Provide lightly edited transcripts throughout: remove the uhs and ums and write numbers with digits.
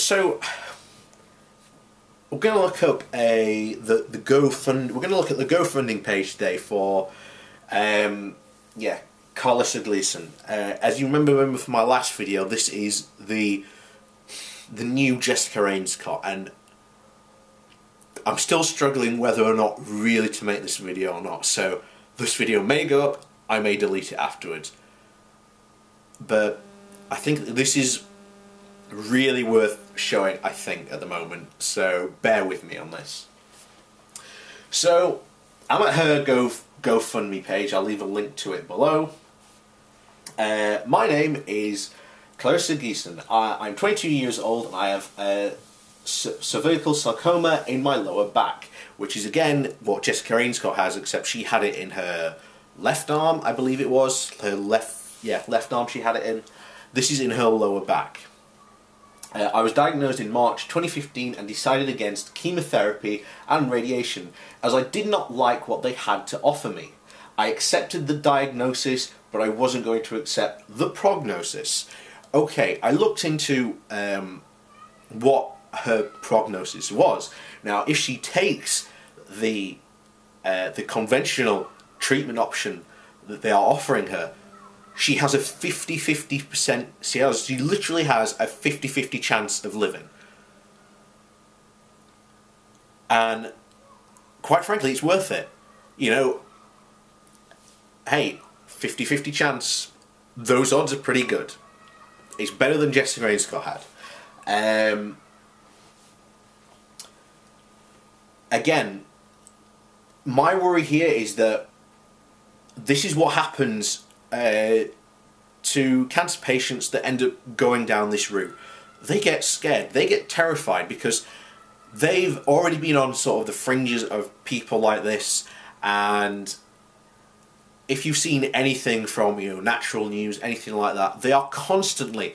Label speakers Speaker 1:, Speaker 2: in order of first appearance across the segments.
Speaker 1: So we're going to look up the GoFund. We're going to look at the GoFundMe page today for Carissa Gleason. As you remember from my last video, this is the new Jessica Rainscott, and I'm still struggling whether or not really to make this video or not. So this video may go up, I may delete it afterwards. But I think this is really worth showing, I think, at the moment. So bear with me on this. So I'm at her GoFundMe page. I'll leave a link to it below. My name is Carissa Gleason. I'm 22 years old and I have cervical sarcoma in my lower back, which is again what Jessica Rainscott has, except she had it in her left arm, I believe it was. Her left arm she had it in. This is in her lower back. I was diagnosed in March 2015 and decided against chemotherapy and radiation as I did not like what they had to offer me. I accepted the diagnosis, but I wasn't going to accept the prognosis. Okay, I looked into what her prognosis was. Now, if she takes the conventional treatment option that they are offering her, she has a 50-50%, she literally has a 50-50 chance of living. And quite frankly, it's worth it. You know, hey, 50-50 chance, those odds are pretty good. It's better than Jessica Rainscott had. Again, my worry here is that this is what happens to cancer patients that end up going down this route. They get scared, they get terrified because they've already been on sort of the fringes of people like this, and if you've seen anything from, you know, natural news, anything like that, they are constantly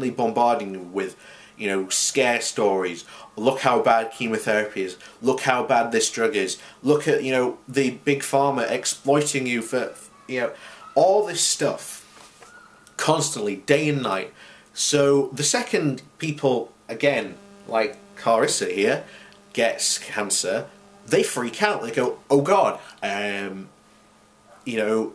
Speaker 1: bombarding you with, you know, scare stories. Look how bad chemotherapy is. Look how bad this drug is. Look at, you know, the big pharma exploiting you for, you know, all this stuff constantly, day and night. So the second people, again, like Carissa here, gets cancer, they freak out. They go, oh God, you know,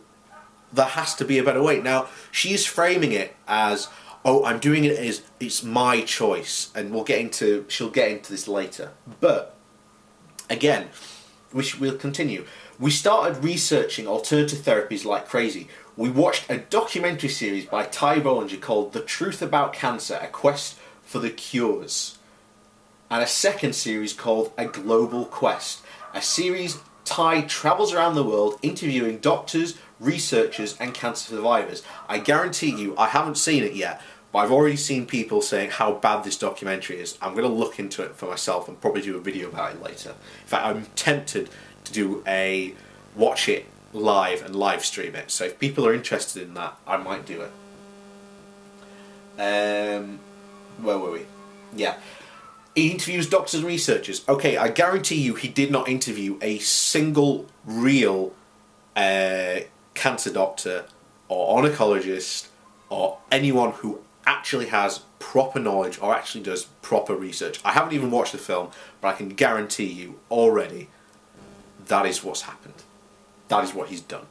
Speaker 1: there has to be a better way. Now, she's framing it as, oh, I'm doing it as it's my choice, and she'll get into this later. But again, we'll continue. We started researching alternative therapies like crazy. We watched a documentary series by Ty Bollinger called The Truth About Cancer, A Quest for the Cures, and a second series called A Global Quest, a series Ty travels around the world interviewing doctors, researchers and cancer survivors. I guarantee you, I haven't seen it yet, but I've already seen people saying how bad this documentary is. I'm going to look into it for myself and probably do a video about it later. In fact, I'm tempted to do a watch it live and live stream it. So if people are interested in that, I might do it. Where were we? Yeah. He interviews doctors and researchers. Okay, I guarantee you he did not interview a single real cancer doctor or oncologist or anyone who actually has proper knowledge or actually does proper research. I haven't even watched the film, but I can guarantee you already that is what's happened. That is what he's done.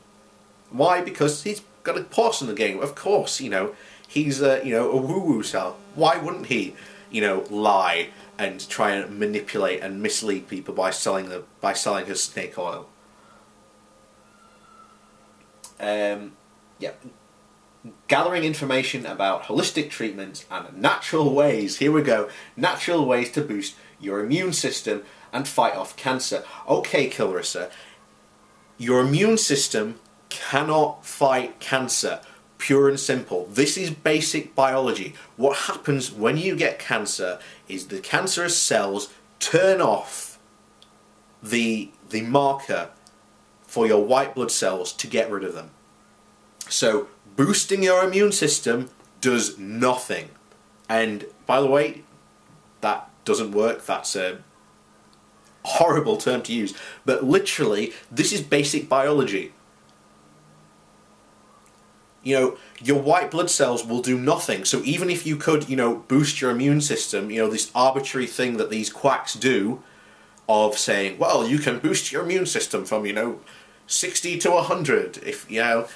Speaker 1: Why? Because he's got a horse in the game. Of course, you know, he's a woo-woo cell. Why wouldn't he, you know, lie and try and manipulate and mislead people by selling her snake oil? Yeah. Gathering information about holistic treatments and natural ways. Here we go. Natural ways to boost your immune system and fight off cancer. Okay, Carissa, your immune system cannot fight cancer. Pure and simple. This is basic biology. What happens when you get cancer is the cancerous cells turn off the marker for your white blood cells to get rid of them. So boosting your immune system does nothing. And by the way, that doesn't work. That's a horrible term to use. But literally, this is basic biology. You know, your white blood cells will do nothing. So even if you could, you know, boost your immune system, you know, this arbitrary thing that these quacks do of saying, well, you can boost your immune system from, you know, 60 to 100. If, you know,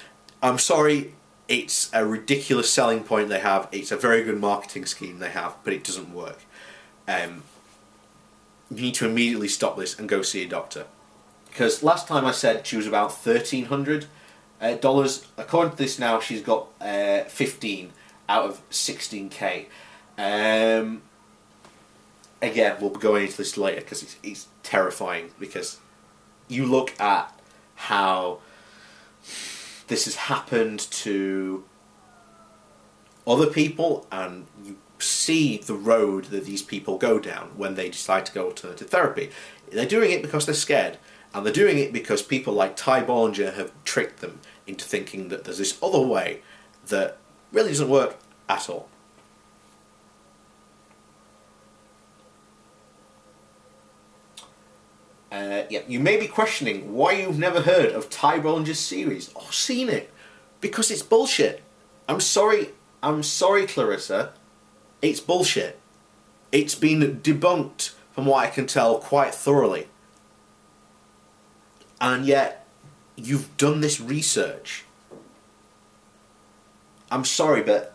Speaker 1: I'm sorry, it's a ridiculous selling point they have. It's a very good marketing scheme they have, but it doesn't work. You need to immediately stop this and go see a doctor. Because last time I said she was about $1,300. According to this now, she's got 15 out of 16k. Again, we'll be going into this later because it's terrifying. Because you look at how this has happened to other people, and you see the road that these people go down when they decide to go alternative therapy. They're doing it because they're scared. And they're doing it because people like Ty Bollinger have tricked them into thinking that there's this other way that really doesn't work at all. Yeah, you may be questioning why you've never heard of Ty Bollinger's series or seen it. Because it's bullshit. I'm sorry, Carissa. It's bullshit. It's been debunked, from what I can tell, quite thoroughly. And yet, you've done this research. I'm sorry, but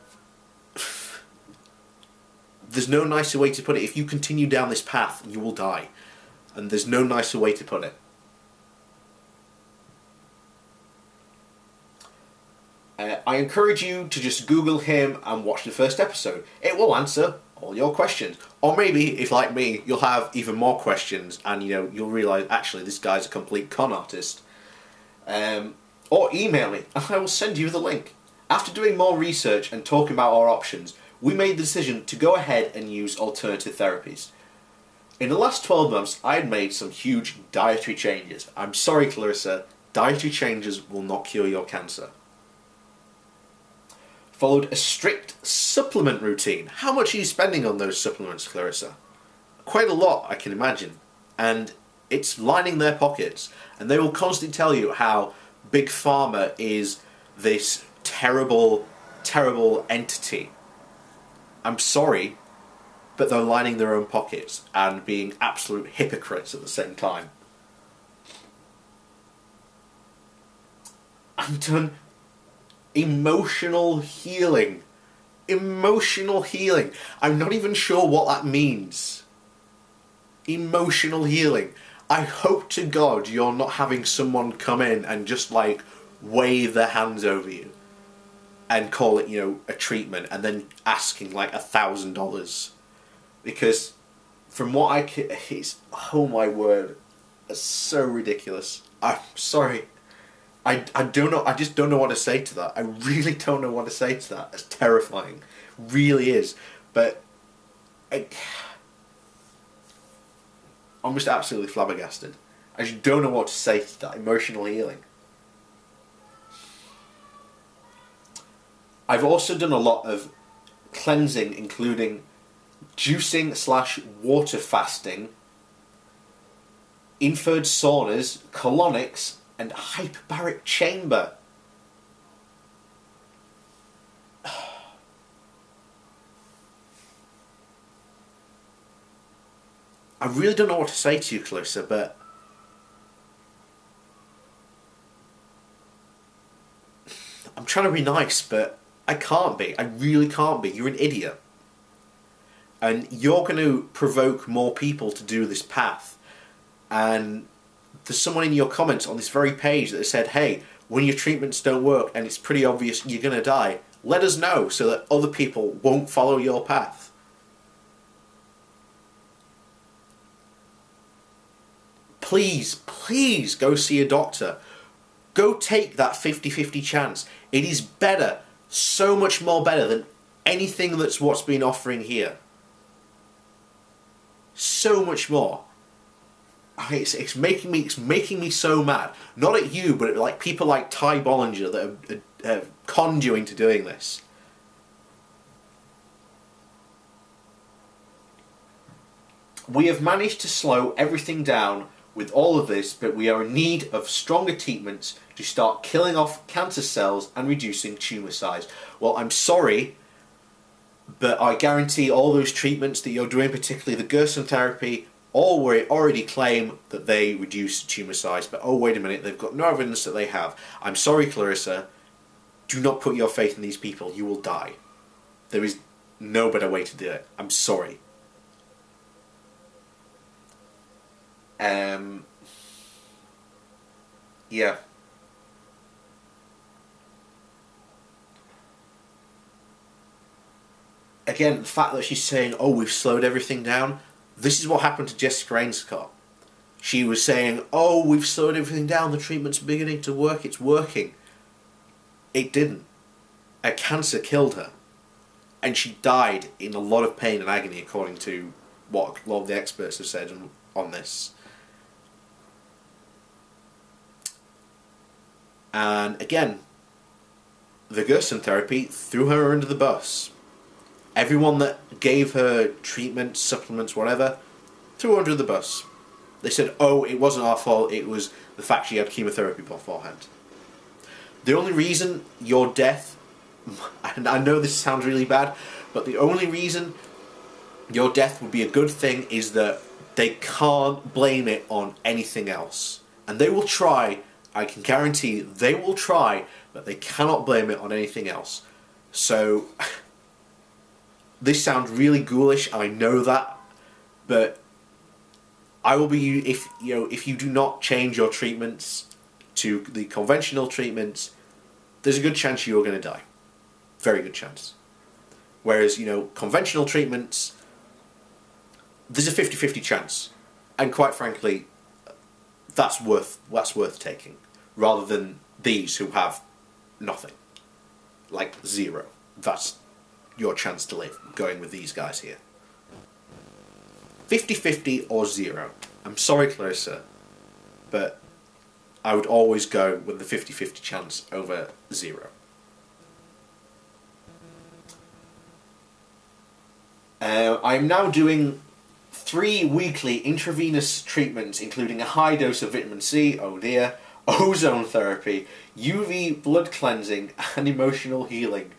Speaker 1: there's no nicer way to put it. If you continue down this path, you will die. And there's no nicer way to put it. I encourage you to just Google him and watch the first episode. It will answer all your questions. Or maybe, if like me, you'll have even more questions and, you know, you'll realise, actually, this guy's a complete con artist. Or email me and I will send you the link. After doing more research and talking about our options, we made the decision to go ahead and use alternative therapies. In the last 12 months, I had made some huge dietary changes. I'm sorry, Carissa, dietary changes will not cure your cancer. Followed a strict supplement routine. How much are you spending on those supplements, Carissa? Quite a lot, I can imagine. And it's lining their pockets. And they will constantly tell you how Big Pharma is this terrible, terrible entity. I'm sorry, but they're lining their own pockets and being absolute hypocrites at the same time. I've done emotional healing. Emotional healing. I'm not even sure what that means. Emotional healing. I hope to God you're not having someone come in and just like wave their hands over you and call it, you know, a treatment and then asking like $1,000. Because from what I can, it's, oh my word, it's so ridiculous. I'm sorry. I don't know, I just don't know what to say to that. I really don't know what to say to that. It's terrifying. Really is. But I'm just absolutely flabbergasted. I just don't know what to say to that. Emotional healing. I've also done a lot of cleansing, including juicing / water fasting, infrared saunas, colonics, and hyperbaric chamber. I really don't know what to say to you, Carissa, but I'm trying to be nice, but I can't be. I really can't be. You're an idiot. And you're going to provoke more people to do this path. And there's someone in your comments on this very page that said, hey, when your treatments don't work and it's pretty obvious you're going to die, let us know so that other people won't follow your path. Please, please go see a doctor. Go take that 50-50 chance. It is better, so much more better than anything that's what's been offering here. So much more. It's making me so mad. Not at you, but at like people like Ty Bollinger that have conned you into doing this. We have managed to slow everything down with all of this, but we are in need of stronger treatments to start killing off cancer cells and reducing tumour size. Well, I'm sorry, but I guarantee all those treatments that you're doing, particularly the Gerson therapy, already claim that they reduce tumour size. But oh, wait a minute, they've got no evidence that they have. I'm sorry, Carissa. Do not put your faith in these people. You will die. There is no better way to do it. I'm sorry. Yeah. Again, the fact that she's saying, oh, we've slowed everything down. This is what happened to Jessica Ainscott. She was saying, oh, we've slowed everything down. The treatment's beginning to work. It's working. It didn't. A cancer killed her. And she died in a lot of pain and agony, according to what a lot of the experts have said on this. And again, the Gerson therapy threw her under the bus. Everyone that gave her treatment, supplements, whatever, threw her under the bus. They said, oh, it wasn't our fault, it was the fact she had chemotherapy beforehand. The only reason your death, and I know this sounds really bad, but the only reason your death would be a good thing is that they can't blame it on anything else. And they will try, I can guarantee they will try, but they cannot blame it on anything else. So, this sounds really ghoulish, I know that, but I will be, if you do not change your treatments to the conventional treatments, there's a good chance you're going to die. Very good chance. Whereas, conventional treatments, there's a 50-50 chance. And quite frankly, that's worth taking. Rather than these who have nothing. Like zero. That's your chance to live, going with these guys here. 50-50 or zero. I'm sorry, Carissa, but I would always go with the 50-50 chance over zero. I'm now doing 3 weekly intravenous treatments, including a high dose of vitamin C, oh dear, ozone therapy, UV blood cleansing, and emotional healing.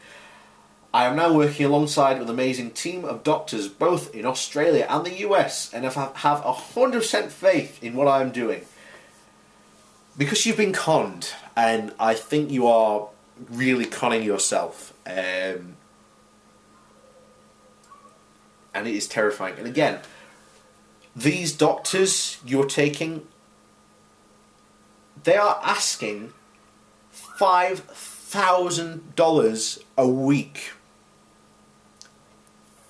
Speaker 1: I am now working alongside an amazing team of doctors both in Australia and the US, and have 100% faith in what I am doing. Because you've been conned, and I think you are really conning yourself, and it is terrifying. And again, these doctors you're taking, they are asking $5,000 a week.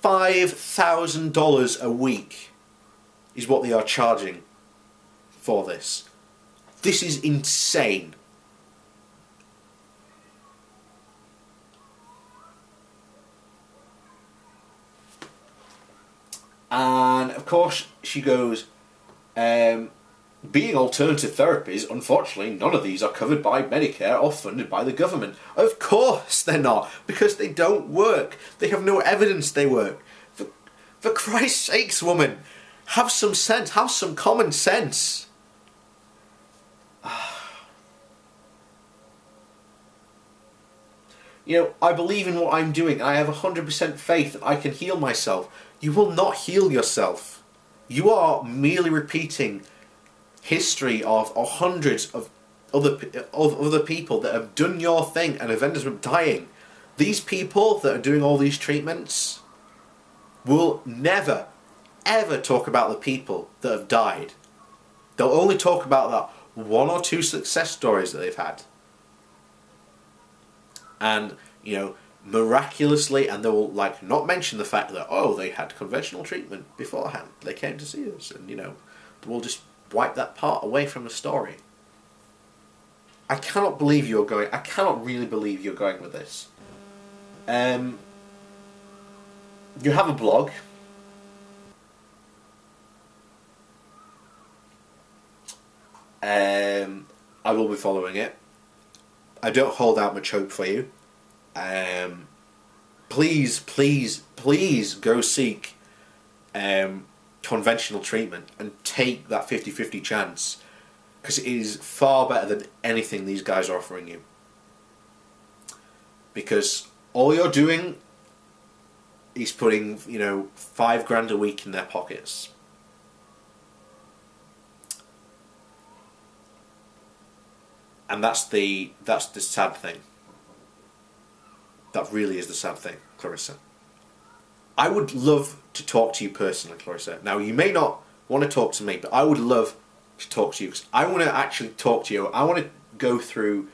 Speaker 1: $5,000 a week is what they are charging for this. This is insane. And of course she goes, being alternative therapies, unfortunately none of these are covered by Medicare or funded by the government. Of course they're not, because they don't work. They have no evidence they work. For Christ's sakes, woman, have some sense, have some common sense. I believe in what I'm doing. I have 100% faith that I can heal myself. You will not heal yourself. You are merely repeating history of hundreds of other people that have done your thing and have ended up dying. These people that are doing all these treatments will never, ever talk about the people that have died. They'll only talk about that 1 or 2 success stories that they've had. And, miraculously, and they will not mention the fact that, oh, they had conventional treatment beforehand. They came to see us, and, we'll just wipe that part away from the story. I cannot really believe you're going with this. You have a blog. I will be following it. I don't hold out much hope for you. Please go seek conventional treatment and take that 50-50 chance, because it is far better than anything these guys are offering you. Because all you're doing is putting, you know, $5 grand a week in their pockets. And that's the sad thing. That really is the sad thing, Carissa. I would love to talk to you personally, Carissa. Now, you may not want to talk to me, but I would love to talk to you, because I want to actually talk to you. I want to go through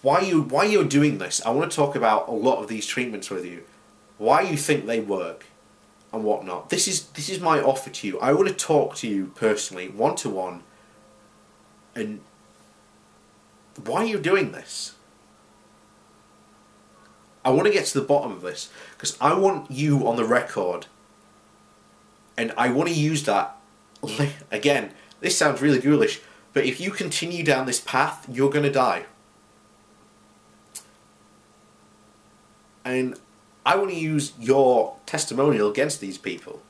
Speaker 1: why you're doing this. I want to talk about a lot of these treatments with you, why you think they work, and whatnot. This is my offer to you. I want to talk to you personally, one-to-one, and why you're doing this. I want to get to the bottom of this, because I want you on the record, and I want to use that. Again, this sounds really ghoulish, but if you continue down this path, you're going to die. And I want to use your testimonial against these people.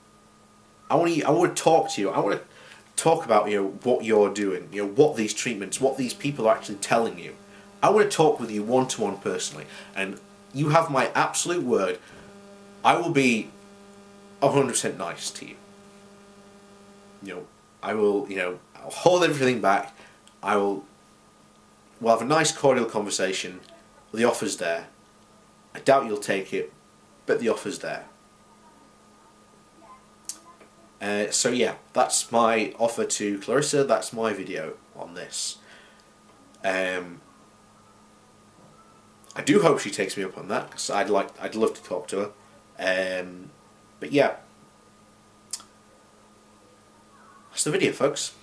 Speaker 1: I want to talk to you. I want to talk about, you know, what you're doing, you know, what these treatments, what these people are actually telling you. I want to talk with you one-to-one personally, and you have my absolute word. I will be 100% nice to you. You know, I will, you know, I'll hold everything back. We'll have a nice cordial conversation. The offer's there. I doubt you'll take it, but the offer's there. So yeah, that's my offer to Carissa. That's my video on this. I do hope she takes me up on that, because I'd love to talk to her. But yeah, that's the video, folks.